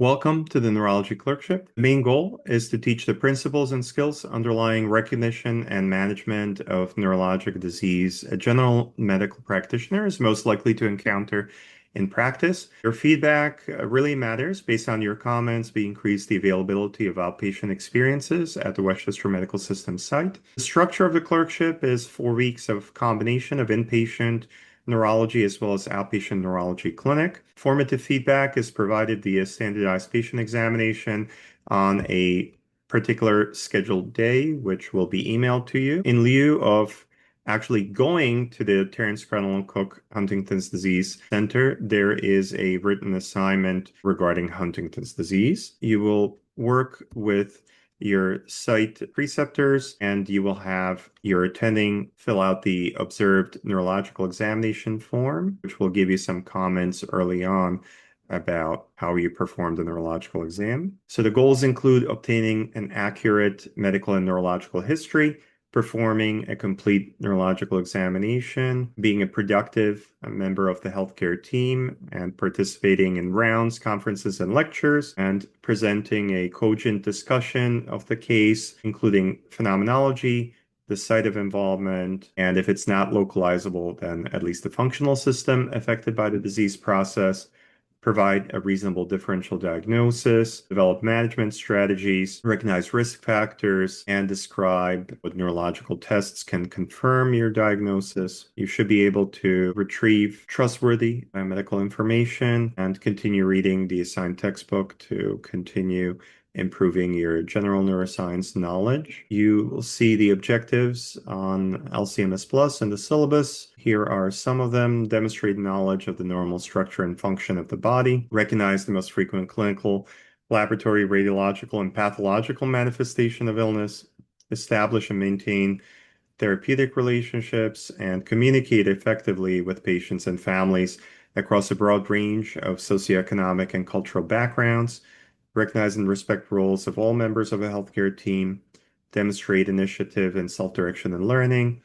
Welcome to the Neurology Clerkship. The main goal is to teach the principles and skills underlying recognition and management of neurologic disease a general medical practitioner is most likely to encounter in practice. Your feedback really matters. Based on your comments, we increase the availability of outpatient experiences at the Westchester Medical System site. The structure of the clerkship is 4 weeks of combination of inpatient neurology as well as outpatient neurology clinic. Formative feedback is provided via standardized patient examination on a particular scheduled day, which will be emailed to you. In lieu of actually going to the Terence Cradle and Cook Huntington's Disease Center, there is a written assignment regarding Huntington's disease. You will work with your site preceptors, and you will have your attending fill out the observed neurological examination form, which will give you some comments early on about how you performed the neurological exam. So the goals include obtaining an accurate medical and neurological history, performing a complete neurological examination, being a productive member of the healthcare team, and participating in rounds, conferences, and lectures, and presenting a cogent discussion of the case, including phenomenology, the site of involvement, and if it's not localizable, then at least the functional system affected by the disease process, provide a reasonable differential diagnosis, develop management strategies, recognize risk factors, and describe what neurological tests can confirm your diagnosis. You should be able to retrieve trustworthy medical information and continue reading the assigned textbook to continue improving your general neuroscience knowledge. You will see the objectives on LCMS Plus in the syllabus. Here are some of them. Demonstrate knowledge of the normal structure and function of the body. Recognize the most frequent clinical, laboratory, radiological, and pathological manifestation of illness. Establish and maintain therapeutic relationships and communicate effectively with patients and families across a broad range of socioeconomic and cultural backgrounds. Recognize and respect roles of all members of a healthcare team, demonstrate initiative and self-direction in learning,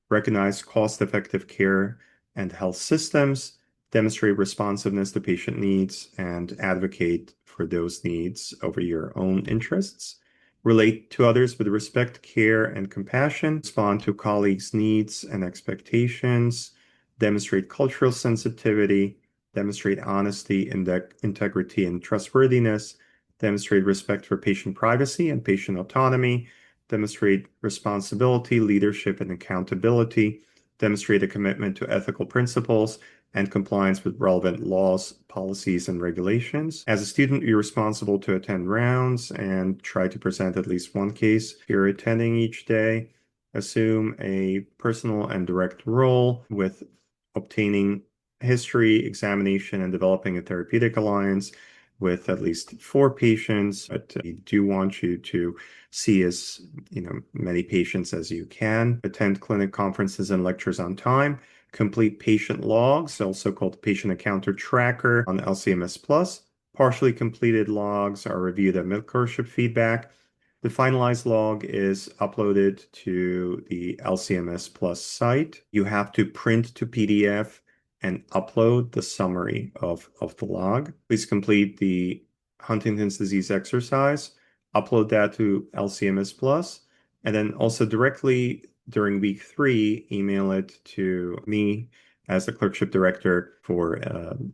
recognize cost-effective care and health systems, demonstrate responsiveness to patient needs, and advocate for those needs over your own interests. Relate to others with respect, care, and compassion. Respond to colleagues' needs and expectations. Demonstrate cultural sensitivity. Demonstrate honesty, integrity, and trustworthiness. Demonstrate respect for patient privacy and patient autonomy. Demonstrate responsibility, leadership, and accountability. Demonstrate a commitment to ethical principles and compliance with relevant laws, policies, and regulations. As a student, you're responsible to attend rounds and try to present at least one case you're attending each day. Assume a personal and direct role with obtaining history, examination, and developing a therapeutic alliance with at least 4 patients. But we do want you to see as many patients as you can. Attend clinic conferences and lectures on time. Complete patient logs, also called patient encounter tracker on LCMS Plus. Partially completed logs are reviewed at mid-clerkship feedback. The finalized log is uploaded to the LCMS Plus site. You have to print to PDF and upload the summary of the log. Please complete the Huntington's disease exercise, upload that to LCMS Plus, and then also directly during week 3, email it to me as the clerkship director for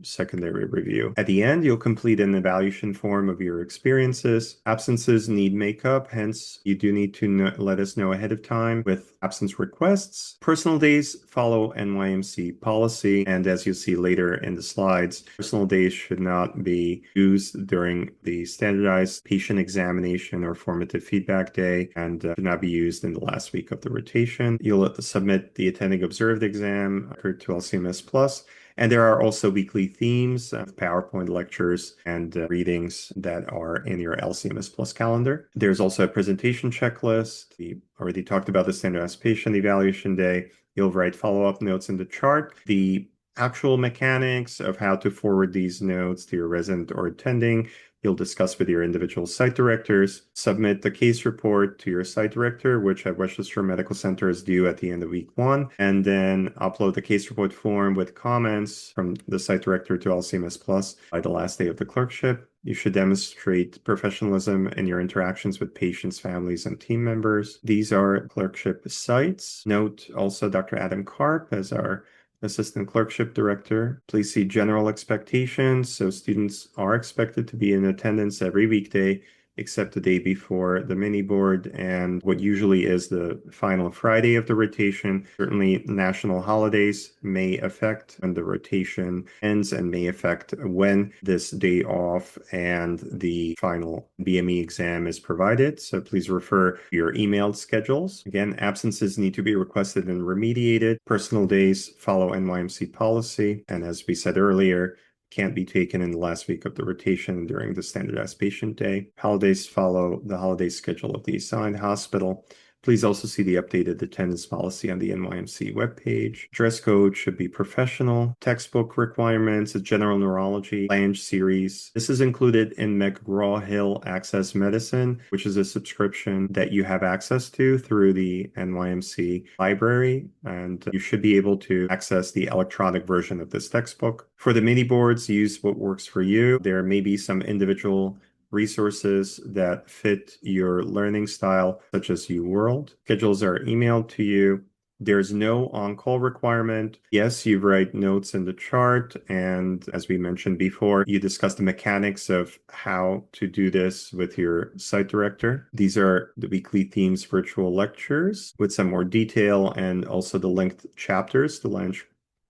secondary review. At the end, you'll complete an evaluation form of your experiences. Absences need makeup, hence you do need to let us know ahead of time with absence requests. Personal days follow NYMC policy, and as you'll see later in the slides, personal days should not be used during the standardized patient examination or formative feedback day, and should not be used in the last week of the rotation. You'll submit the attending observed exam to LCMS Plus. And there are also weekly themes of PowerPoint lectures and readings that are in your LCMS Plus calendar. There's also a presentation checklist. We already talked about the standardized patient evaluation day. You'll write follow-up notes in the chart. The actual mechanics of how to forward these notes to your resident or attending You'll discuss with your individual site directors, submit the case report to your site director, which at Westchester Medical Center is due at the end of week 1, and then upload the case report form with comments from the site director to LCMS Plus by the last day of the clerkship. You should demonstrate professionalism in your interactions with patients, families, and team members. These are clerkship sites. Note also Dr. Adam Karp as our Assistant Clerkship Director. Please see general expectations. So students are expected to be in attendance every weekday, except the day before the mini board and what usually is the final Friday of the rotation. Certainly, national holidays may affect when the rotation ends and may affect when this day off and the final BME exam is provided. So please refer to your emailed schedules. Again, absences need to be requested and remediated. Personal days follow NYMC policy. And as we said earlier, can't be taken in the last week of the rotation during the standardized patient day. Holidays follow the holiday schedule of the assigned hospital. Please also see the updated attendance policy on the NYMC webpage. Dress code should be professional. Textbook requirements, a general neurology, Lange series. This is included in McGraw-Hill Access Medicine, which is a subscription that you have access to through the NYMC library, and you should be able to access the electronic version of this textbook. For the mini boards, use what works for you. There may be some individual resources that fit your learning style, such as UWorld. Schedules are emailed to you. There's no on-call requirement. Yes, you write notes in the chart, and as we mentioned before, you discuss the mechanics of how to do this with your site director. These are the weekly themes virtual lectures with some more detail and also the linked chapters to Lange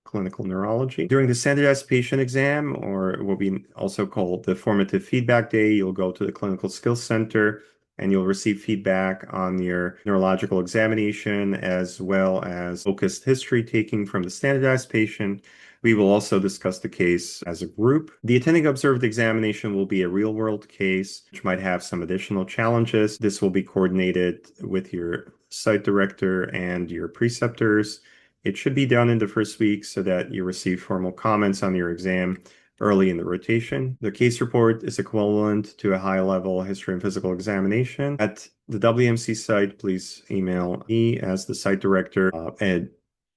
Clinical Neurology. During the standardized patient exam, or what we also call the formative feedback day, you'll go to the Clinical Skills Center and you'll receive feedback on your neurological examination as well as focused history taking from the standardized patient. We will also discuss the case as a group. The attending observed examination will be a real-world case, which might have some additional challenges. This will be coordinated with your site director and your preceptors. It should be done in the first week so that you receive formal comments on your exam early in the rotation. The case report is equivalent to a high-level history and physical examination. At the WMC site, please email me as the site director an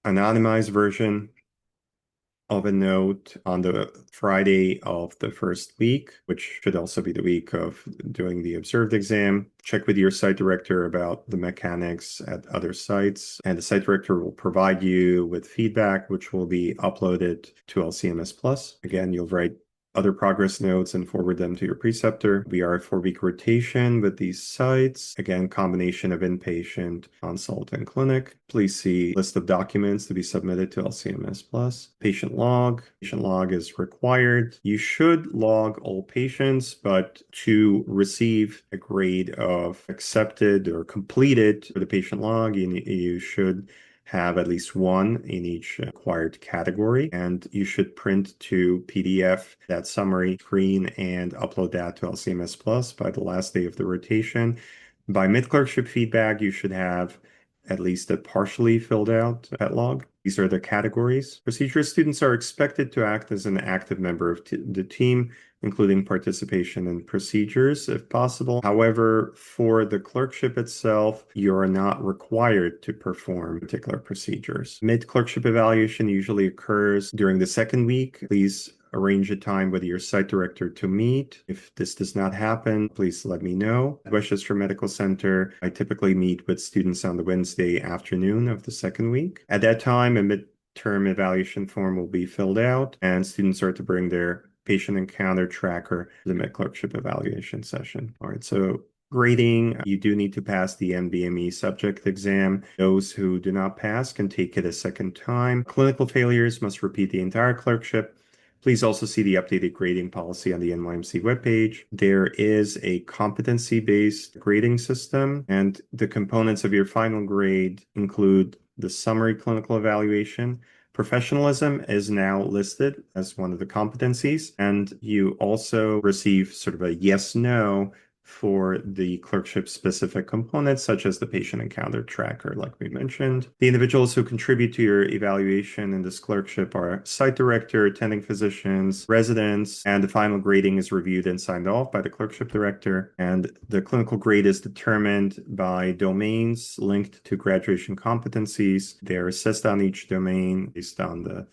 anonymized version of a note on the Friday of the first week, which should also be the week of doing the observed exam. Check with your site director about the mechanics at other sites, and the site director will provide you with feedback, which will be uploaded to LCMS Plus. Again, you'll write other progress notes and forward them to your preceptor. We are a 4-week rotation with these sites. Again, combination of inpatient, consult, and clinic. Please see list of documents to be submitted to LCMS Plus. Patient log. Patient log is required. You should log all patients, but to receive a grade of accepted or completed for the patient log, you should have at least one in each required category, and you should print to PDF that summary screen and upload that to LCMS Plus by the last day of the rotation. By mid-clerkship feedback, you should have at least a partially filled out pet log. These are the categories. Procedure students are expected to act as an active member of the team, including participation in procedures if possible. However, for the clerkship itself, you are not required to perform particular procedures. Mid-clerkship evaluation usually occurs during the second week. Please arrange a time with your site director to meet. If this does not happen, please let me know. At Westchester Medical Center, I typically meet with students on the Wednesday afternoon of the second week. At that time, a midterm evaluation form will be filled out, and students are to bring their patient encounter tracker to the mid-clerkship evaluation session. All right, so grading, you do need to pass the NBME subject exam. Those who do not pass can take it a second time. Clinical failures must repeat the entire clerkship. Please also see the updated grading policy on the NYMC webpage. There is a competency-based grading system, and the components of your final grade include the summary clinical evaluation. Professionalism is now listed as one of the competencies, and you also receive sort of a yes-no for the clerkship specific components, such as the patient encounter tracker, like we mentioned. The individuals who contribute to your evaluation in this clerkship are site director, attending physicians, residents, and the final grading is reviewed and signed off by the clerkship director. And the clinical grade is determined by domains linked to graduation competencies. They're assessed on each domain based on the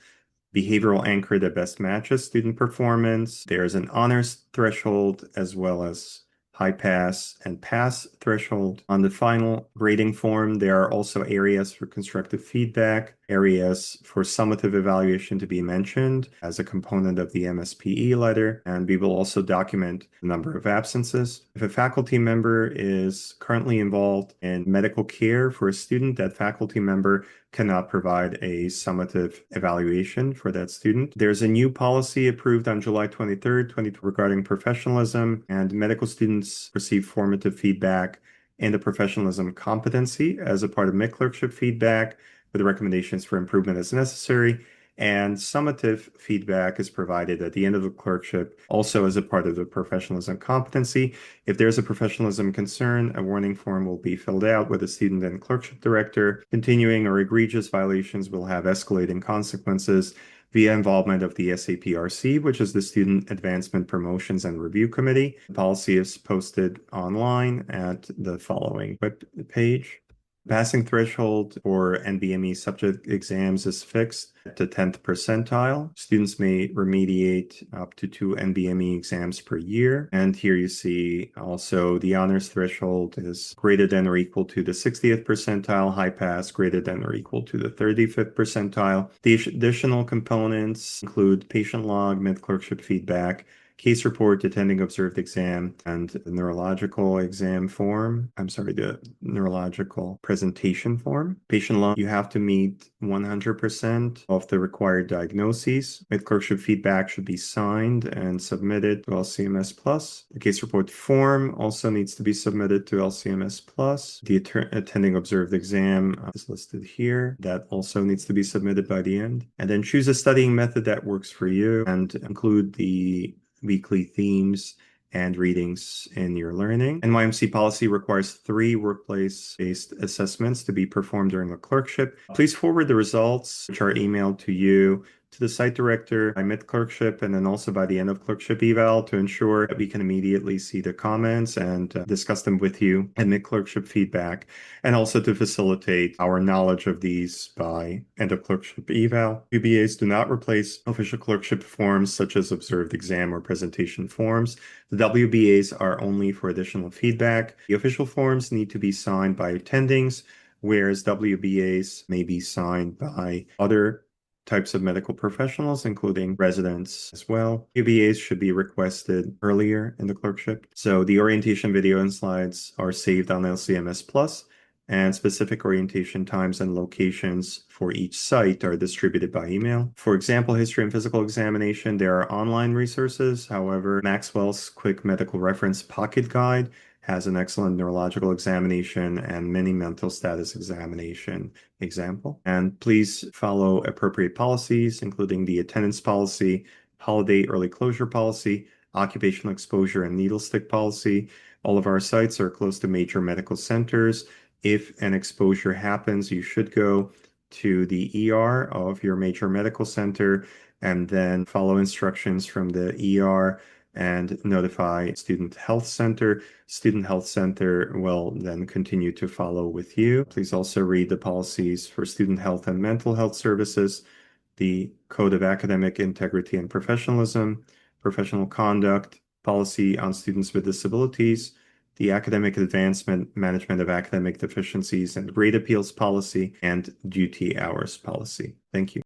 behavioral anchor that best matches student performance. There's an honors threshold as well as high pass and pass threshold. On the final grading form, there are also areas for constructive feedback, areas for summative evaluation to be mentioned as a component of the MSPE letter, and we will also document the number of absences. If a faculty member is currently involved in medical care for a student, that faculty member cannot provide a summative evaluation for that student. There's a new policy approved on July 23rd, 2020 regarding professionalism, and medical students receive formative feedback in the professionalism competency as a part of mid-clerkship feedback with recommendations for improvement as necessary. And summative feedback is provided at the end of the clerkship, also as a part of the professionalism competency. If there's a professionalism concern, a warning form will be filled out with the student and clerkship director. Continuing or egregious violations will have escalating consequences via involvement of the SAPRC, which is the Student Advancement Promotions and Review Committee. The policy is posted online at the following web page. Passing threshold for NBME subject exams is fixed at the 10th percentile. Students may remediate up to 2 NBME exams per year. And here you see also the honors threshold is greater than or equal to the 60th percentile, high pass greater than or equal to the 35th percentile. The additional components include patient log, mid-clerkship feedback, case report, attending observed exam, and the neurological exam form. The neurological presentation form. Patient log, you have to meet 100% of the required diagnoses. Mid-clerkship feedback should be signed and submitted to LCMS Plus. The case report form also needs to be submitted to LCMS Plus. The attending observed exam is listed here. That also needs to be submitted by the end. And then choose a studying method that works for you and include the weekly themes and readings in your learning. NYMC policy requires 3 workplace-based assessments to be performed during the clerkship. Please forward the results, which are emailed to you, to the site director by mid-clerkship and then also by the end of clerkship eval to ensure that we can immediately see the comments and discuss them with you and mid-clerkship feedback, and also to facilitate our knowledge of these by end of clerkship eval. UBAs do not replace official clerkship forms such as observed exam or presentation forms. The WBAs are only for additional feedback. The official forms need to be signed by attendings, whereas WBAs may be signed by other types of medical professionals, including residents as well. UBAs should be requested earlier in the clerkship. So the orientation video and slides are saved on LCMS Plus, and specific orientation times and locations for each site are distributed by email. For example, history and physical examination, there are online resources. However, Maxwell's Quick Medical Reference Pocket Guide has an excellent neurological examination and mini mental status examination example. And please follow appropriate policies, including the attendance policy, holiday early closure policy, occupational exposure and needle stick policy. All of our sites are close to major medical centers. If an exposure happens, you should go to the ER of your major medical center and then follow instructions from the ER and notify Student Health Center. Student Health Center will then continue to follow with you. Please also read the policies for student health and mental health services, the Code of Academic Integrity and Professionalism, Professional Conduct, Policy on Students with Disabilities, the Academic Advancement, Management of Academic Deficiencies and Grade Appeals Policy, and Duty Hours Policy. Thank you.